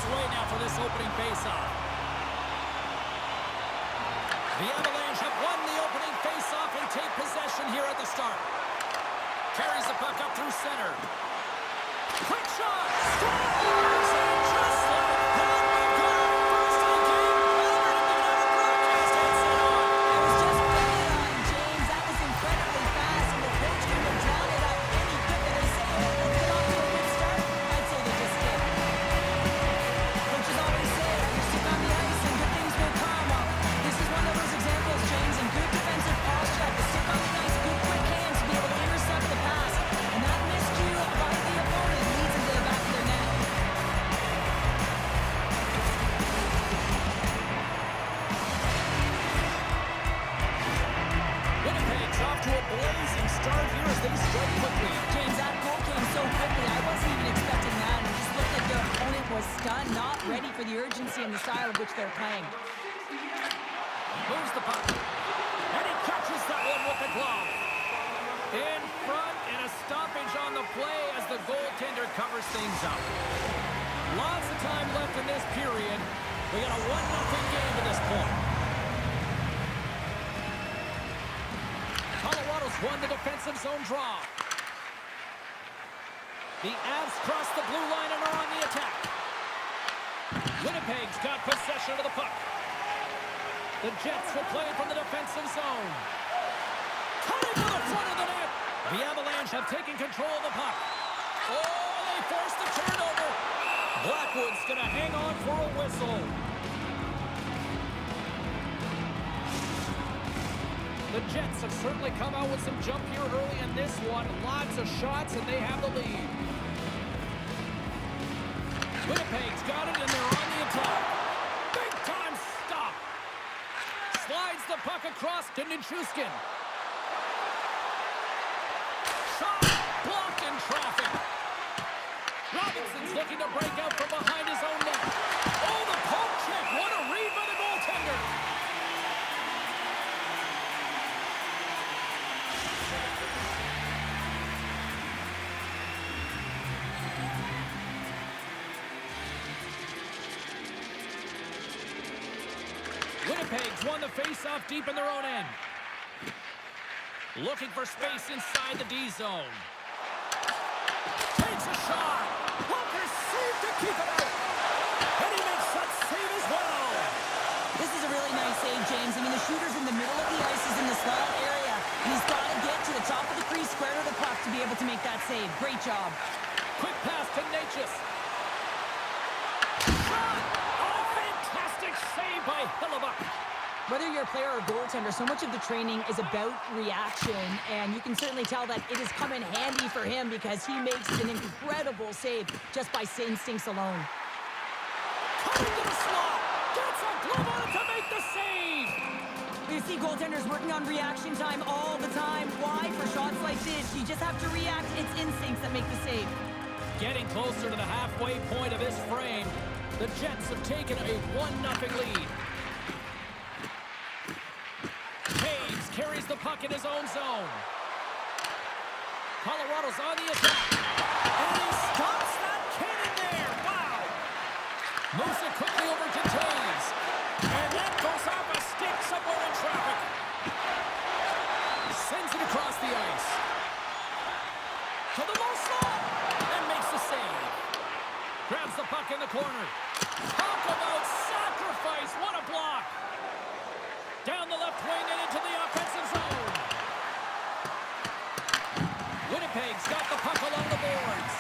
its way now for this opening faceoff. The Avalanche have won the opening faceoff and take possession here at the start. Carries the puck up through center. Quick shot! Scores! And just like that, we've got our first of the game over in the broadcast headset on. I was just putting it on, James. That was incredibly fast, and the coach couldn't have drawn it up any quicker. They say, let's get off to a good start. I'd say they just did. Coaches always say, you stick on the ice and good things will come. Well, this is one of those examples, James, and good defensive posture. The stick on the ice, good quick hands to be able to intercept the pass. And that miscue by the opponent leads into the back of their net. Winnipeg's off to a blazing start here as they strike quickly. James, that goal came so quickly. I wasn't even expecting that. It just looked like their opponent was stunned, not ready for the urgency and the style of which they're playing. Moves the puck. And he catches that one with the glove. In front, and a stoppage on the play as the goaltender covers things up. Lots of time left in this period. We got a 1-0 game at this point. Colorado's won the defensive zone draw. The Avs cross the blue line and are on the attack. Winnipeg's got possession of the puck. The Jets will play it from the defensive zone. Cutting to the front of the net. The Avalanche have taken control of the puck. Oh, they forced the turnover. Blackwood's going to hang on for a whistle. The Jets have certainly come out with some jump here early in this one. Lots of shots, and they have the lead. Winnipeg's got it, and they're on the attack. Big time stop. Slides the puck across to Nichushkin. Shot blocked in traffic. Robinson's looking to break out from behind his own net. Oh, the poke check. What a read by the goaltender. Winnipeg's won the face-off deep in their own end. Looking for space inside the D zone. Takes a shot. Walker saved to keep it out. And he makes that save as well. This is a really nice save, James. I mean, the shooter's in the middle of the ice. He's in the slot area. And he's got to get to the top of the crease, square to the puck to be able to make that save. Great job. Quick pass to Natchez. Shot. Oh, fantastic save by Hellebuyck. Whether you're a player or goaltender, so much of the training is about reaction, and you can certainly tell that it has come in handy for him because he makes an incredible save just by instincts alone. Coming to the slot, gets a glove on it to make the save. You see goaltenders working on reaction time all the time. Why? For shots like this, you just have to react. It's instincts that make the save. Getting closer to the halfway point of this frame, the Jets have taken a 1-0 lead. Carries the puck in his own zone. Colorado's on the attack. And he stops that cannon there. Wow. Moves it quickly over to Taves. And that goes off a stick somewhere in traffic. Sends it across the ice. To the low slot. And makes the save. Grabs the puck in the corner. Talk about sacrifice. What a block. Down the left wing and into the offensive zone. Winnipeg's got the puck along the boards.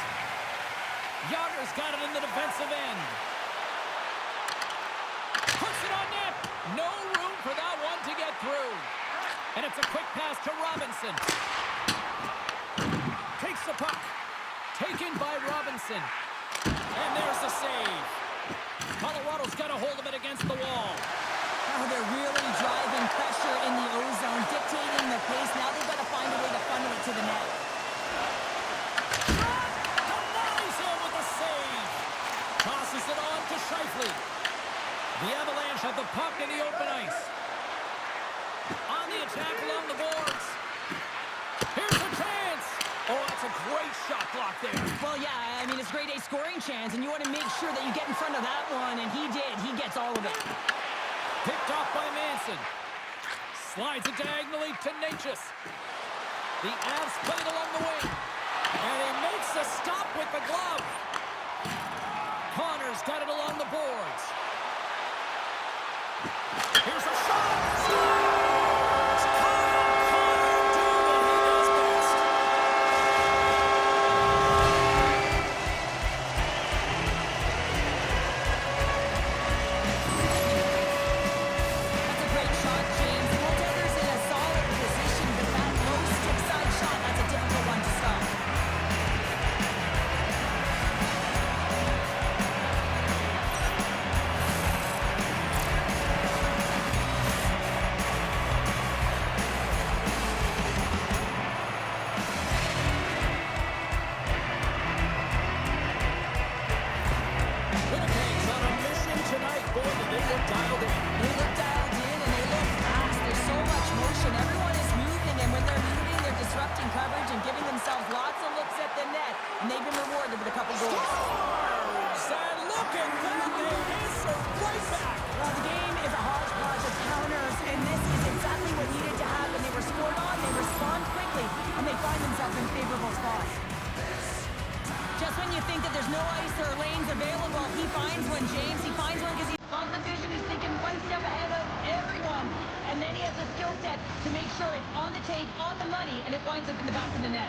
Yager's got it in the defensive end. Puts it on net. No room for that one to get through. And it's a quick pass to Robinson. Takes the puck. Taken by Robinson. And there's the save. Colorado's got a hold of it against the wall. Oh, they're really driving pressure in the O-zone, dictating the pace. Now they've got to find a way to funnel it to the net. Shot! Denies him with the save. Tosses it on to Scheifele. The Avalanche have the puck in the open ice. On the attack along the boards. Here's a chance. Oh, that's a great shot block there. Well, yeah, I mean, it's grade A scoring chance, and you want to make sure that you get in front of that one, and he did. He gets all of it. Picked off by Manson. Slides it diagonally to Natchez. The Avs play it along the wing. And he makes a stop with the glove. Connor's got it along the boards. Here's a shot. Scores! Connor doing what he does best. That's a great shot, James. Goaltender's in a solid position, but that low stick side shot, that's a difficult one to stop. Winnipeg's on a mission tonight, boy, and they look dialed in. They look dialed in and they look fast. There's so much motion. Everyone is moving, and when they're moving, they're disrupting coverage and giving themselves lots of looks at the net. And they've been rewarded with a couple goals. Scores! And look at that, they answer right back. Well, the game is a hodgepodge of counters, and this is exactly what needed to happen. They were scored on, they respond quickly, and they find themselves in favorable spots. Just when you think that there's no ice or lanes available, he finds one, James. He finds one because he's competition. He's thinking one step ahead of everyone. And then he has the skill set to make sure it's on the tape, on the money, and it winds up in the back of the net.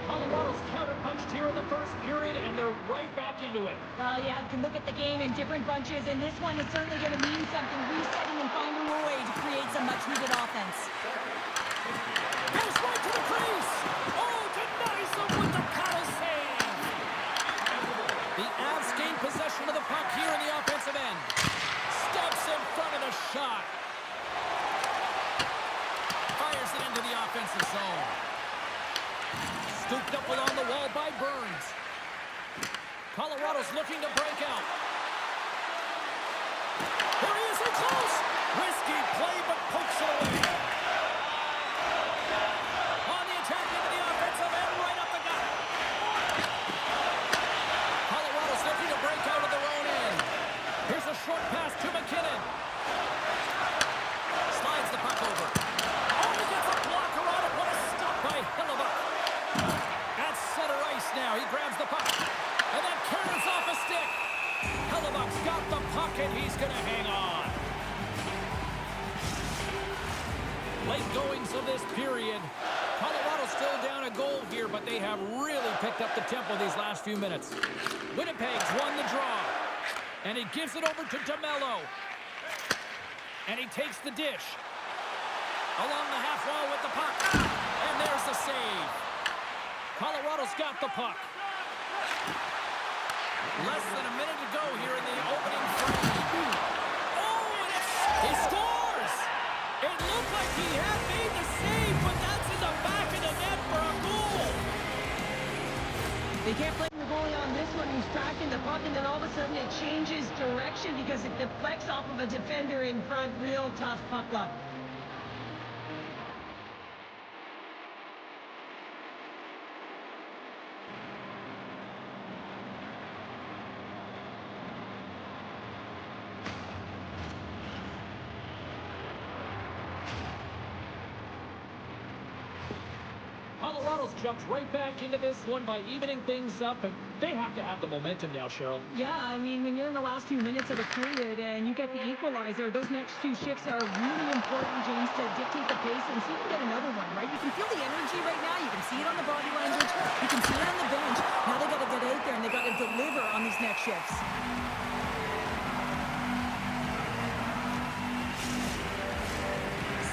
Colorado's counterpunched here in the first period, and they're right back into it. Well, yeah, you can look at the game in different bunches, and this one is certainly going to mean something, resetting and finding a way to create some much-needed offense. Goes right to the crease. Oh, denies them with the paddle save. The Avs gain possession of the puck here in the offensive end. Steps in front of the shot. Fires it into the offensive zone. Scooped up along the wall by Burns. Colorado's looking to break out. There he is, in close. Risky play, but pokes it away. On the attack into the offensive end, right up the gut. Colorado's looking to break out of their own end. Here's a short pass to McKinnon. Slides the puck over. Oh, he gets a blocker on it. What a stop by Hillebuck. That's center ice now. He grabs the puck. And then carries off a stick. Hillebuck's got the puck, and he's going to hang on. Late goings of this period. Colorado's still down a goal here, but they have really picked up the tempo these last few minutes. Winnipeg's won the draw. And he gives it over to DeMello. And he takes the dish. Along the half wall with the puck. And there's the save. Colorado's got the puck. Less than a minute to go here in the opening frame. Oh, and he scores! It looked like he had made the save, but that's in the back of the net for a goal. They can't blame the goalie on this one who's tracking the puck, and then all of a sudden it changes direction because it deflects off of a defender in front. Real tough puck luck. Colorado's jumped right back into this one by evening things up, and they have to have the momentum now, Cheryl. Yeah, I mean, when you're in the last few minutes of a period and you get the equalizer, those next two shifts are really important, James, to dictate the pace and see if you can get another one, right? You can feel the energy right now. You can see it on the body language. You can see it on the bench. Now they got to get out there and they got to deliver on these next shifts.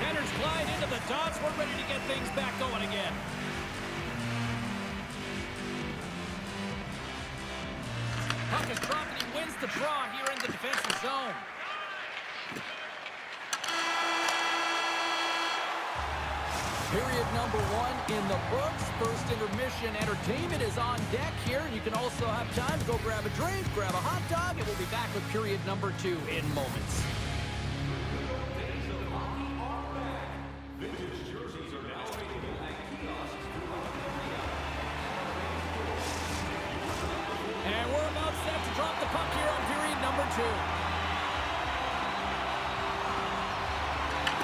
Centers glide into the dots. We're ready to get things back going again. Puck is dropped and he wins the draw here in the defensive zone. Period number 1 in the books. First intermission entertainment is on deck here. You can also have time to go grab a drink, grab a hot dog, and we'll be back with period number 2 in moments. And we're about set to drop the puck here on period number 2.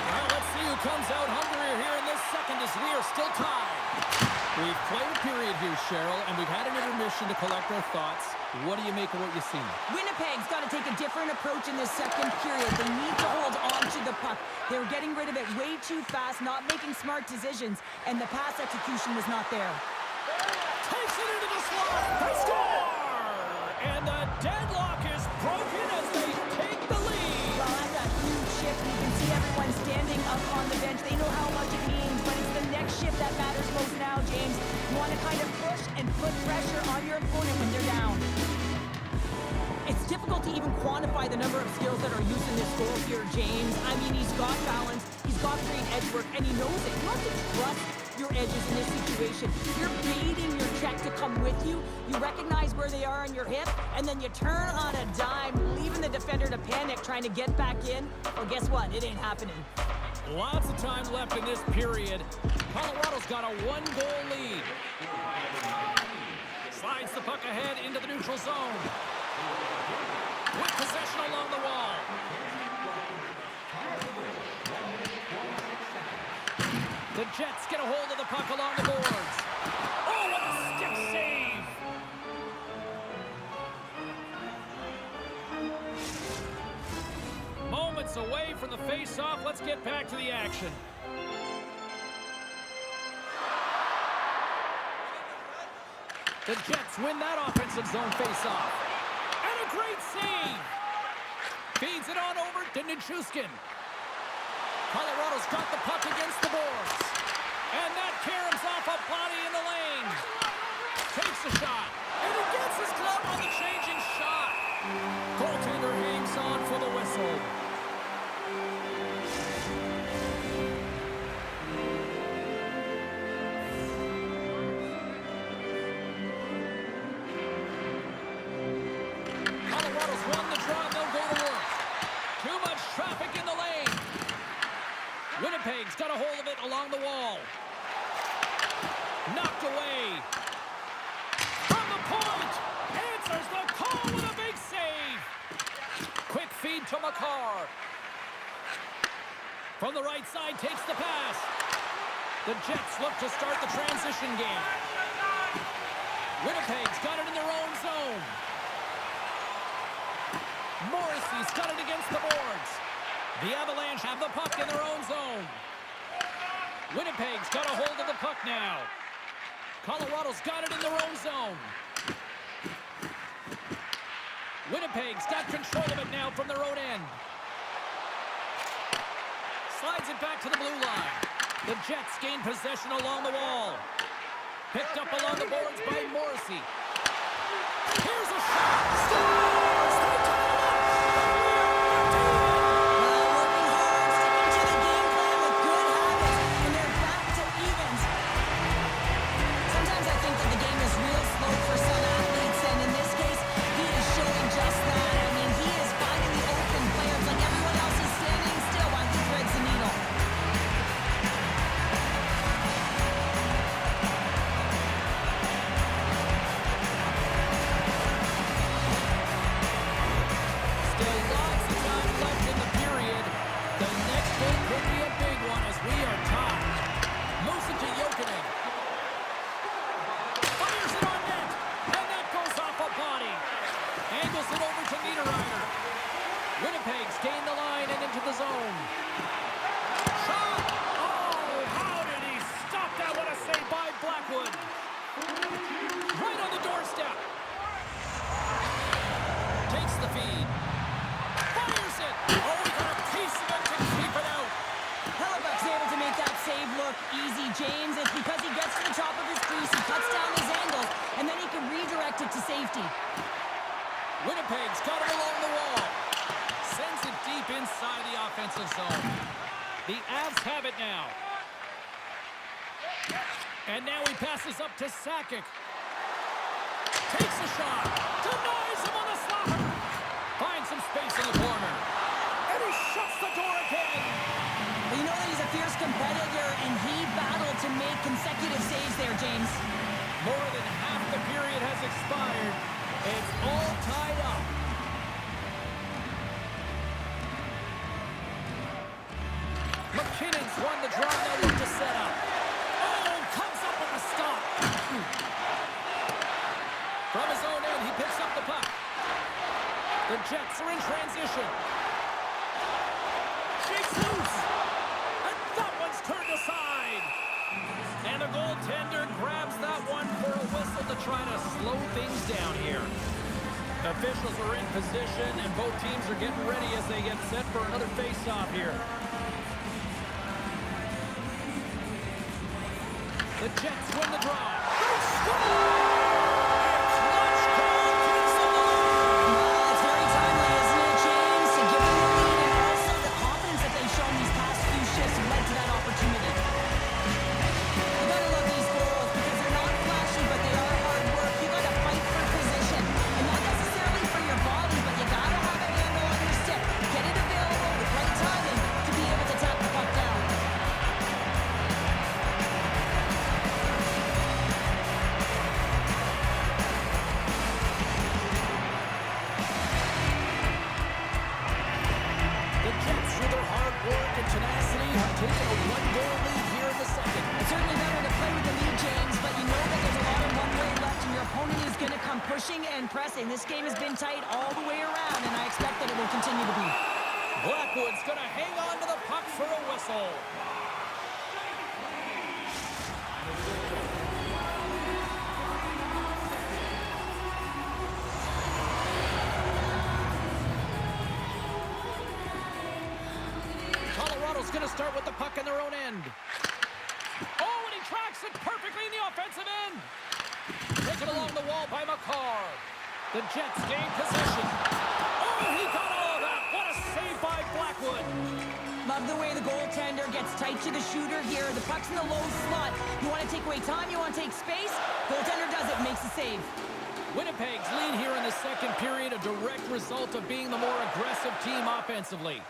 All right, let's see who comes out hungrier here in this second as we are still tied. We've played a period here, Cheryl, and we've had an intermission to collect our thoughts. What do you make of what you've seen? Winnipeg's got to take a different approach in this second period. They need to hold on to the puck. They were getting rid of it way too fast, not making smart decisions, and the pass execution was not there. Takes it into the slot. They score! And the deadlock is broken as they take the lead. Well, that's a huge shift. You can see everyone standing up on the bench. They know how much it means, but it's the next shift that matters most now, James. You want to kind of push and put pressure on your opponent when they're down. It's difficult to even quantify the number of skills that are used in this goal here, James. I mean, he's got balance, he's got great edge work, and he knows it. You have to trust your edges in this situation. You're baiting your check to come with you. You recognize where they are on your hip, and then you turn on a dime, leaving the defender to panic, trying to get back in. Well, guess what? It ain't happening. Lots of time left in this period. Colorado's got a 1-goal lead. Slides the puck ahead into the neutral zone. With possession along the wall. The Jets get a hold of the puck along the boards. Oh, what a stick save! Moments away from the face-off. Let's get back to the action. The Jets win that offensive zone face-off. And a great save! Feeds it on over to Nichushkin. Colorado's got the puck against the boards. And that caroms off a body in the lane. Takes the shot. And he gets his glove on the changing shot. Goaltender hangs on for the whistle. Colorado's won the draw. They'll go to work. Too much traffic in the lane. Winnipeg's got a hold of it along the wall. Knocked away. From the point. Answers the call with a big save. Quick feed to Makar. From the right side, takes the pass. The Jets look to start the transition game. Winnipeg's got it in their own zone. Morrissey's got it against the boards. The Avalanche have the puck in their own zone. Winnipeg's got a hold of the puck now. Colorado's got it in their own zone. Winnipeg's got control of it now from their own end. Slides it back to the blue line. The Jets gain possession along the wall. Picked up along the boards by Morrissey. Here's a shot. Scores! They tie it up! Working hard, sticking to the game plan with good habits, and they're back to evens. Sometimes I think that the game is real slow for some athletes, and in this case, he is showing just that. I mean, he is finding the open players like everyone else is standing still while he threads the needle. Still lots of time left in the period. The next goal could be a big one as we are tied. Moves it to Jokinen. Fires it on net. And that goes off a body. Angles it over to Niederreiter. Winnipeg's gained the line and into the zone. Shot! Oh, how did he stop that? What a save by Blackwood. Right on the doorstep. Takes the feed. Fires it. Oh, he got a piece of it to keep it out. Hellebuck's able to make that save look easy, James. It's because he gets to the top of his crease, he cuts down his angles, and then he can redirect it to safety. Winnipeg's got it along the wall. Sends it deep inside the offensive zone. The Avs have it now. And now he passes up to Sakic. Takes a shot. Denies him on the slapper. Finds some space in the corner. And he shuts the door again. Well, you know that he's a fierce competitor, and he battled to make consecutive saves there, James. More than half the period has expired. It's all tied up. McKinnon's won the draw. Now look to set up. Oh, comes up with a stop. From his own end, he picks up the puck. The Jets are in transition. Shakes loose. And that one's turned aside. And the goaltender grabs that one for a whistle to try to slow things down here. Officials are in position, and both teams are getting ready as they get set for another face-off here. The Jets win the draw. They score! It's Lunch call takes the lead. It's very timely, isn't it, James? To give them the lead, and also the confidence that they've shown these past few shifts led to that opportunity. You gotta love these goals because they're not flashy, but they are hard work. You gotta fight for position, and not necessarily for your body, but you gotta have a handle on your stick. Get it available with right timing to be able to tap the puck down. The Jets, through their hard work and tenacity, have taken a one-goal lead here in the second. It's certainly better to play with the lead, James, but you know that there's a lot of one-way left, and your opponent is going to come pushing and pressing. This game has been tight all the way around, and I expect that it will continue to be. Blackwood's going to hang on to the puck for a whistle. Colorado's going to start with the puck in their own end. Oh, and he tracks it perfectly in the offensive end. Taken along the wall by McCarr. The Jets gain possession. Oh, he got all of that. What a save by Blackwood. Love the way the goaltender gets tight to the shooter here. The puck's in the low slot. You want to take away time, you want to take space. Goaltender does it, makes the save. Winnipeg's lead here in the second period, a direct result of being the more aggressive team offensively.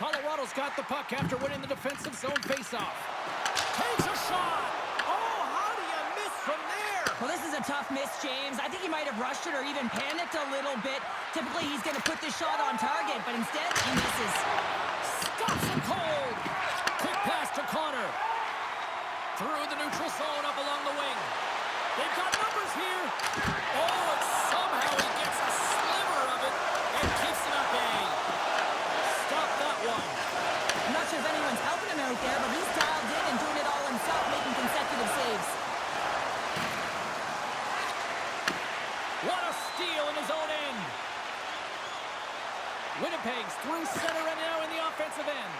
Colorado's got the puck after winning the defensive zone faceoff. Takes a shot. Oh, how do you miss from there? Well, this is a tough miss, James. I think he might have rushed it or even panicked a little bit. Typically, he's going to put this shot on target, but instead, he misses. Stops him cold. Quick pass to Connor. Through the neutral zone up along the wing. They've got numbers here. Oh, and somehow he gets a sliver of it and keeps it at bay. Stop that one. I'm not sure if anyone's helping him out there, but he's dialed in and doing it all himself, making consecutive saves. What a steal in his own end. Winnipeg's through center and now in the offensive end.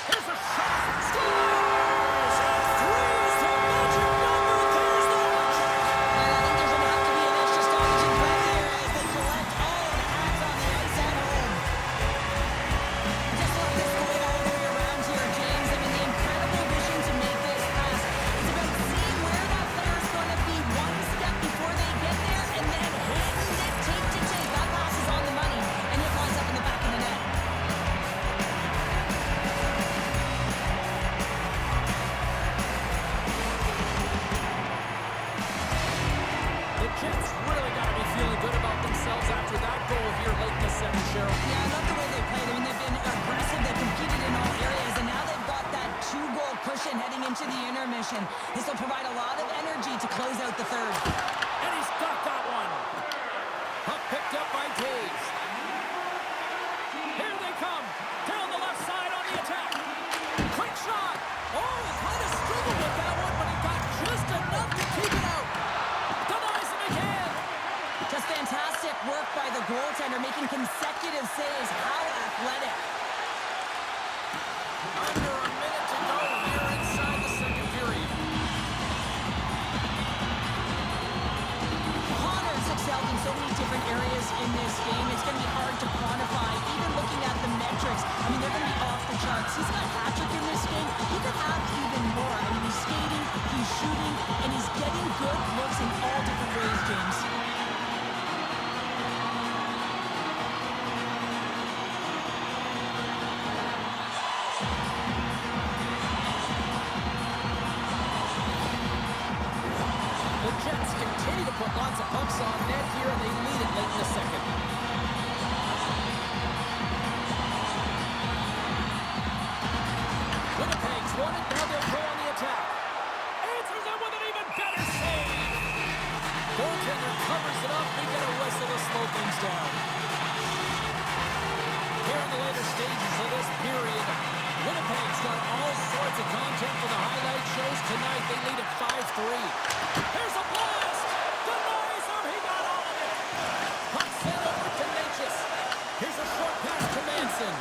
Here's a shot. Scores! Three's the magic number. There's the Lunch. And I think there's going to have to be an extra stoppage in play here as they collect all of the hats on the ice at home. Just let this go all the way around here, James. I mean, the incredible vision to make this pass. It's about seeing where that player is going to be one step before they get there and then handing it tape to tape. That pass is on the money, and it winds up in the back of the net. The Jets really got to be feeling good about themselves after that goal here late in the second, Cheryl. Yeah, I love the way they played. I mean, they've been aggressive. They've competed in all areas, and now they've got that two-goal cushion heading into the intermission. This will provide a lot of energy to close out the third. And he's got that one. Puck picked up by Taves. Here they come. Down the left side on the attack. Quick shot. Oh, he kind of struggled with that one, but he got just enough to keep it out. Denies him again. Just fantastic work by the goaltender, making consecutive saves. How athletic. Under a minute to go here inside the second period. Connor's excelled in so many different areas in this game. It's going to be hard to quantify. Even looking at the metrics, I mean, they're going to be off the charts. He's got a hat trick in this game. He could have even more. I mean, he's skating, he's shooting, and he's getting good looks in all different ways, James. The Jets continue to put lots of pucks on net here, and they lead it late in the second. Winnipeg's won it, now they'll go on the attack. Answers it with an even better save. Goaltender covers it up. We get a whistle to slow things down. Here in the later stages of this period, Winnipeg's got all sorts of content for the highlight shows tonight. They lead at 5-3. Here's a blast! Denies him! He got all of it! Puck sent over to Natchez. Here's a short pass to Manson.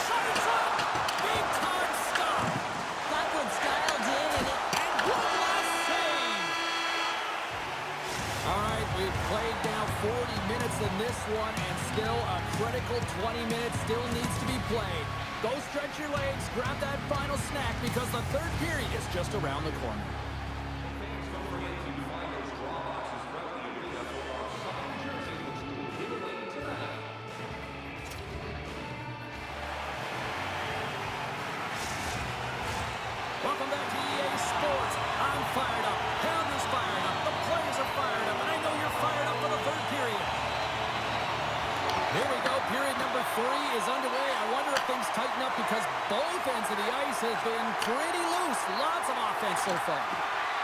Shot inside! Big time stop! Blackwood's dialed in, And one last save! All right, we've played now 40 minutes in this one, and still a critical 20 minutes still needs to be played. Go stretch your legs, grab that final snack, because the third period is just around the corner. Welcome back to EA Sports. I'm fired up. Pounder's fired up. The players are fired up. And I know you're fired up for the third period. Here we go. Period number 3 is underway. I wonder if things tighten up because both ends of the ice have been pretty loose. Lots of offense so far.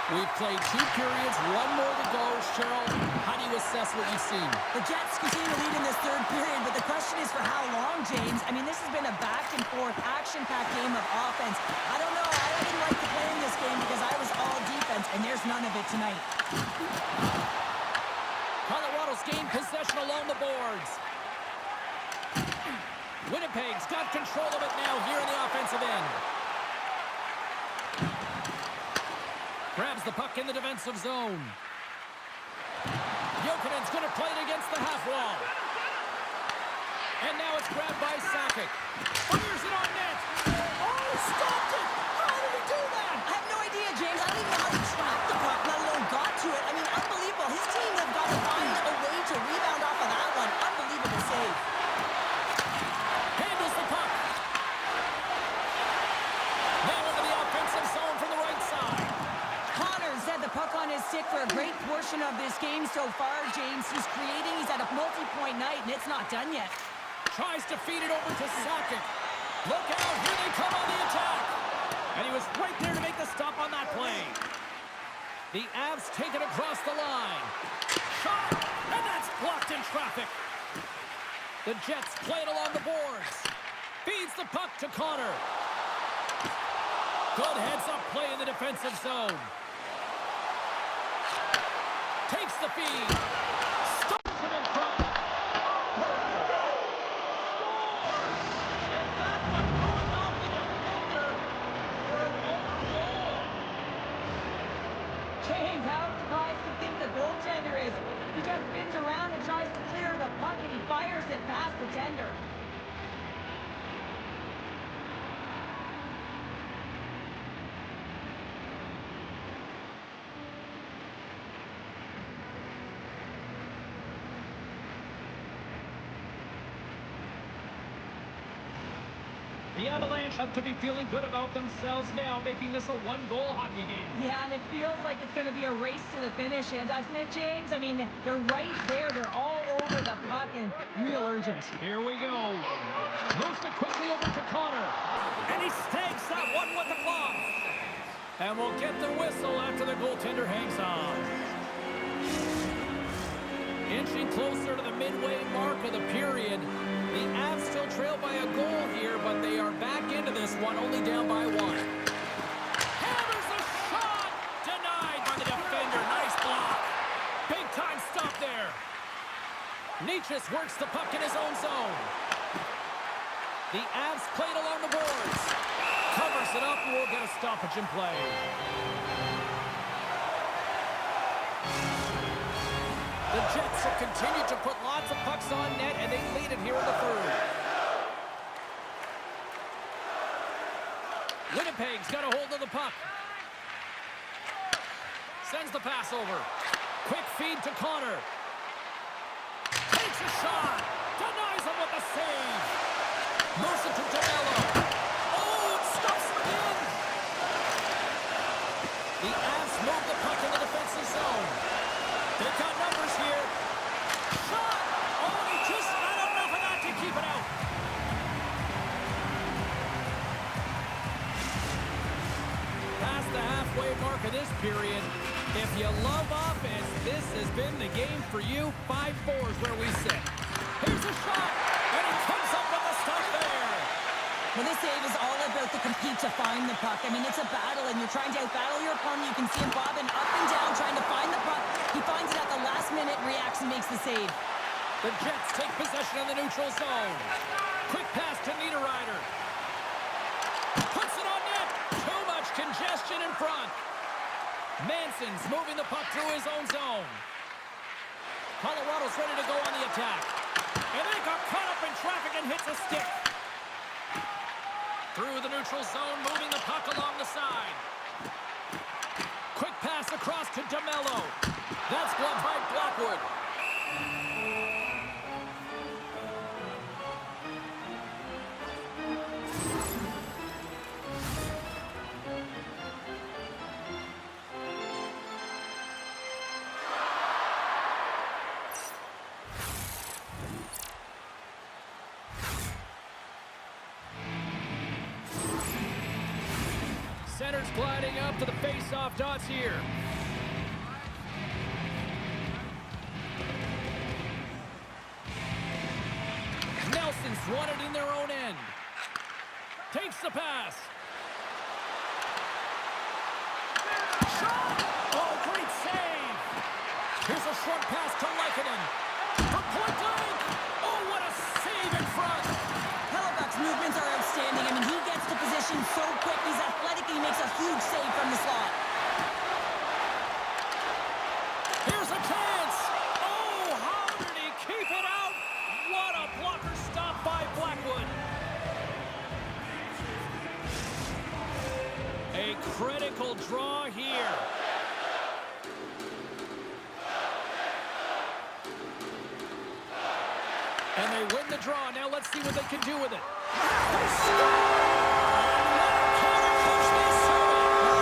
We've played 2 periods, 1 more to go. Cheryl, how do you assess what you've seen? The Jets continue to lead in this third period, but the question is for how long, James? I mean, this has been a back-and-forth, action-packed game of offense. I don't know. I didn't like to play in this game because I was all defense, and there's none of it tonight. Colorado's gained possession along the boards. Winnipeg's got control of it now here in the offensive end. Grabs the puck in the defensive zone. Jokinen's going to play it against the half wall. And now it's grabbed by Sakic. Fires it on net. Oh, stopped it! How did he do that? I have no idea, James. I don't even know how he trapped the puck, let alone got to it. I mean, unbelievable. His team have got to find a way to rebound off of that one. Unbelievable save. Handles the puck. Now into the offensive zone from the right side. Connor's had the puck on his stick for a great portion of this game so far, James. He's creating. He's had a multi-point night, and it's not done yet. Tries to feed it over to Sakic. Look out, here they come on the attack. And he was right there to make the stop on that play. The Avs take it across the line. Shot, and that's blocked in traffic. The Jets play it along the boards. Feeds the puck to Connor. Good heads-up play in the defensive zone. Takes the feed. Stops it in front. James, how surprised do you think the goaltender is? He just spins around and tries to clear the puck, and he fires it past the tender. The Avalanche have to be feeling good about themselves now, making this a one-goal hockey game. Yeah, and it feels like it's going to be a race to the finish, and doesn't it, James? I mean, they're right there. They're all over the puck and real urgent. Here we go. Moves it quickly over to Connor. And he snags that one with the glove. And we'll get the whistle after the goaltender hangs on. Inching closer to the midway mark of the period. The Avs still trail by a goal here, but they are back into this one, only down by 1. Hammers a shot! Denied by the defender. Nice block. Big time stop there. Natchez works the puck in his own zone. The Avs played along the boards. Covers it up, and we'll get a stoppage in play. The Jets have continued to put lots of pucks on net, and they lead it here in the third. Winnipeg's got a hold of the puck. sends the pass over. Quick feed to Connor. Takes a shot. Denies him with the save. Moves it to DeMello. Oh, it stops him again. The Avs move the puck in the defensive zone. They've got numbers here. Shot. Oh, he just not enough of that to keep it out. Past the halfway mark of this period. If you love offense, this has been the game for you. 5-4 is where we sit. Here's a shot, and he comes up with the stuff there. Well, this save is all about the compete to find the puck. I mean, it's a battle, and you're trying to outbattle your opponent. You can see him bobbing up and down, trying to find the puck. He finds it at the last minute, reacts and makes the save. The Jets take possession of the neutral zone. Quick pass to Niederreiter. Puts it on net. Too much congestion in front. Manson's moving the puck through his own zone. Colorado's ready to go on the attack. And they got caught up in traffic and hits a stick. Through the neutral zone, moving the puck along the side. Quick pass across to DeMello. That's blocked by Blackwood. Center's gliding up to the face-off dots here. Nelson's won it in their own end. Takes the pass. Shot! Oh, great save! Here's a short pass to Lehkonen. For point blank! Oh, what a save in front! Hellebuyck's movements are outstanding. I mean, he gets to position so quick. He's athletic. He makes a huge save from the slot. Here's a chance. Oh, how did he keep it out? What a blocker stop by Blackwood. A critical draw here. And they win the draw. Now let's see what they can do with it. They score!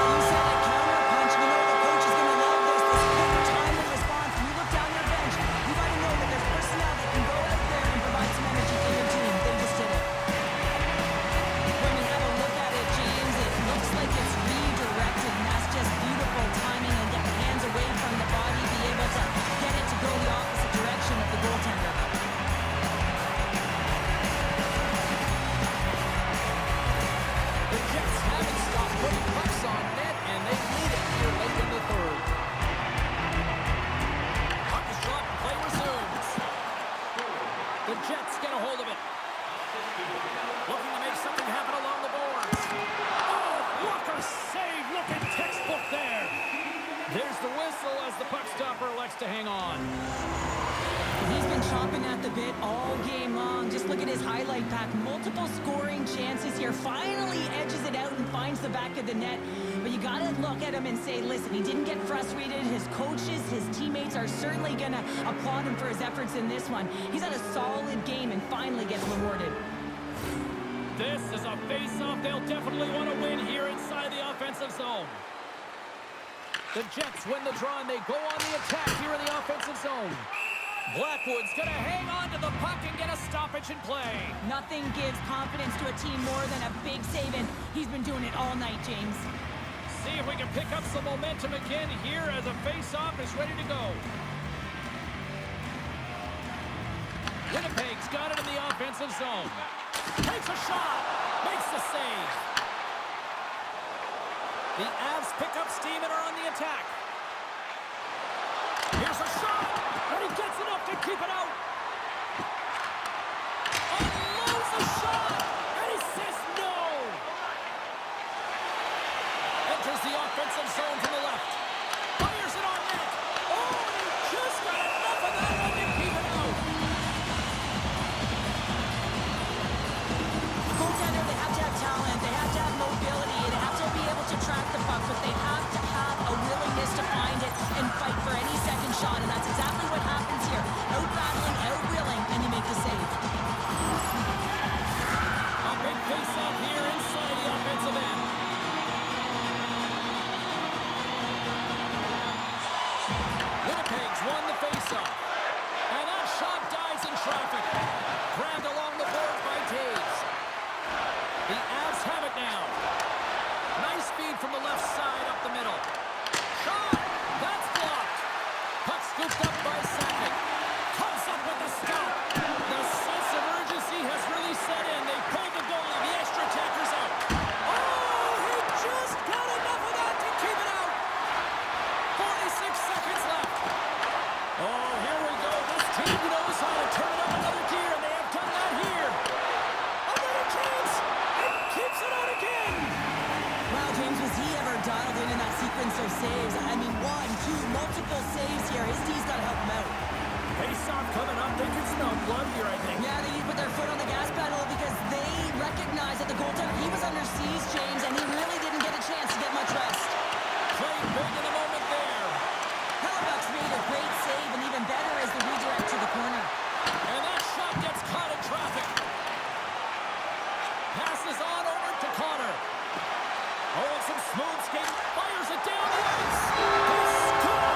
You said a counter punch. We know the coach is going to love this. This quick time and response. When you look down your bench, you got to know that there's personnel that can go out there and provide some energy for your team. They just did it. When we have a look at it, James, it looks like it's redirected, and that's just beautiful timing and get the hands away from the body, be able to get it to go the opposite direction of the goaltender. The Jets haven't stopped putting pucks on net, and they lead it here late in the third. Puck is dropped and play resumes. The Jets get a hold of it. Looking to make something happen along the boards. Oh, Walker save. Look at textbook there. There's the whistle as the puck stopper elects to hang on. He's been chomping at the bit all game long. Just look at his highlight pack. Multiple scoring chances here. Finally edges it out and finds the back of the net. But you got to look at him and say, listen, he didn't get frustrated. His coaches, his teammates are certainly going to applaud him for his efforts in this one. He's had a solid game and finally gets rewarded. This is a face-off they'll definitely want to win here inside the offensive zone. The Jets win the draw and they go on the attack here in the offensive zone. Blackwood's going to hang on to the puck and get a stoppage in play. Nothing gives confidence to a team more than a big save, and he's been doing it all night, James. See if we can pick up some momentum again here as a face-off is ready to go. Winnipeg's got it in the offensive zone. Takes a shot. Makes the save. The Avs pick up steam and are on the attack. Here's a shot. And he gets enough to keep it out. Unloads the shot. And he says no. Enters the offensive zone from the left. Fires it on net. Oh, and he just got enough of that one to keep it out. Goaltender, they have to have talent, they have to have mobility, they have to be able to track the puck, but they have to have a willingness to find it the faceoff. And that shot dies in traffic. Grabbed along the boards by Taves. The Avs have it now. Nice feed from the left side up the middle. Shot! That's blocked. Puck scooped up by Sakic. Comes up with the stop. The sense of urgency has really set in. They pulled the goalie. The extra attacker's out. Oh, he just got enough of that to keep it out. 46 seconds left. Oh, here we go. This team knows how to turn it up another gear, and they have done that here. Another chance. And keeps it out again. Wow, James, was he ever dialed in that sequence of saves? I mean, 1, 2, multiple saves here. His D's got to help him out. Face-off coming up. They can smell blood here, I think. Yeah, they need to put their foot on the gas pedal because they recognize that the goaltender, he was under siege, James, and he really didn't get a chance to get much rest. Played big in the moment there. Halifax made a great save, and even better is the redirect to the corner. And that shot gets caught in traffic. Passes on over to Connor. Oh, and some smooth skate. Fires it down the ice. They score!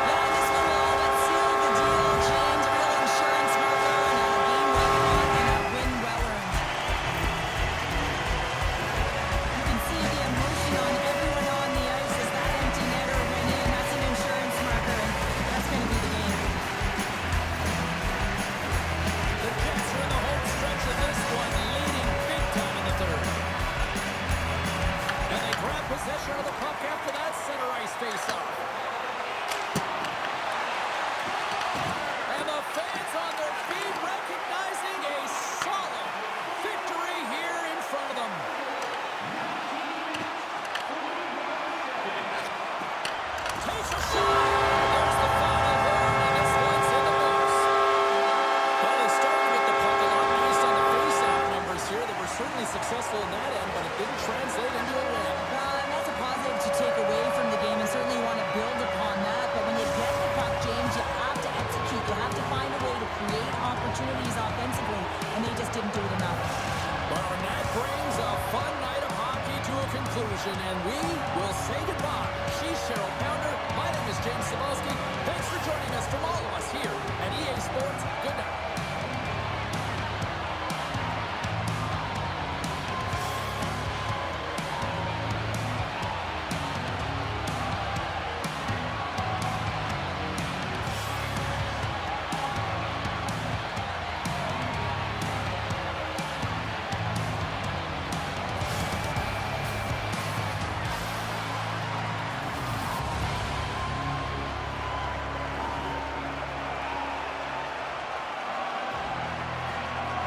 Yeah, and this one will let seal the deal, James. A real insurance marker and a game well won and a win well earned. You can see the emotion on everyone on the ice as that empty netter went in. That's an insurance marker, and that's going to be the game. The Jets are in the home stretch of this one, leading big time in the third. And they grab possession of the puck after that center ice face-off. And the fans on their feet recognizing a solid victory here in front of them. Takes a shot. There's the final horn, and this one's in the books. Well, they started with the puck a lot based on the face-off numbers here. They were certainly successful in that end, but it didn't translate into a win. And that's a positive to take away from the game, and certainly you want to build upon that. But when you get the puck, James, you have to execute. You have to find a way to create opportunities offensively, and they just didn't do it enough. Well, and that brings a fun night of hockey to a conclusion, and we will say goodbye. She's Cheryl Pounder. My name is James Cebulski. Thanks for joining us from all of us here at EA Sports. Good night.